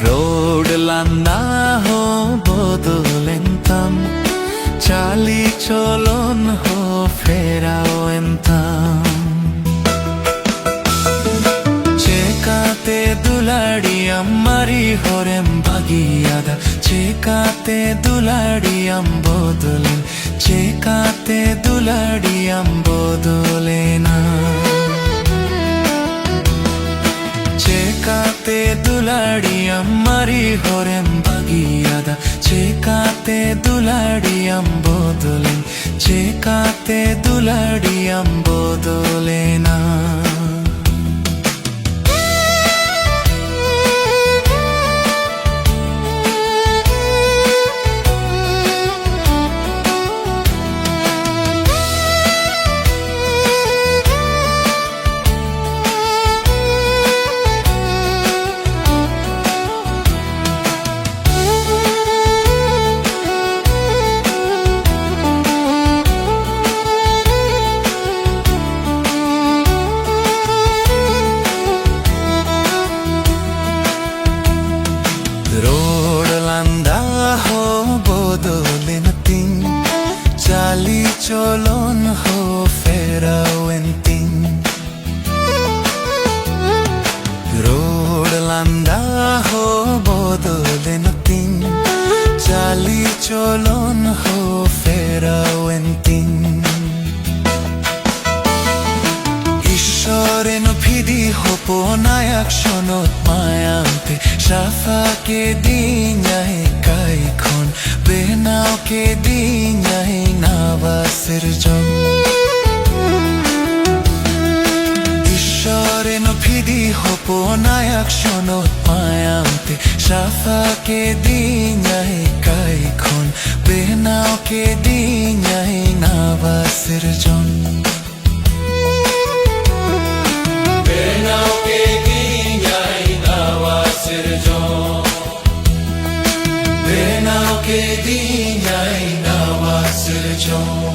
రోడ్లన్నా హో బోధులెంతం చాలి చోలోన్ హో ఫేరాও ఎంతం చేకాతే దులాడి అమ్మరి హోరెం బాగియాద చేకాతే దులాడి అంబోదులెన్ చేకాతే దులాడి అంబోదులేనా చేకాతే దులాడి అమ్మరి హోరెం బాగియాద చేకాతే దులాడి అంబోదులెన్ చేకాతే దులాడి అంబోదులేనా రోడ్లందా హో బోధులెనతిం చాలి చోలోన్ హో ఫేరాও ఎంతిం రోడ్లందా హో బోధులెనతిం చాలి చోలోన్ హో ఫేరాও ఎంతిం ঈশ্বরেন ফিদি হপো নায়ক সনত মায়ান্তে সাফাকে দিনাই কাইখন বেনাওকে দিনাই নাবাসের জন ঈশ্বরেন ফিদি হপো নায়ক সনত মায়ান্তে সাফাকে দিনাই কাইখন বেনাওকে দিনাই নাবাসের জন বেনাওকে দিনাই নাবাসের জন বেনাওকে দিনাই নাবাসের জন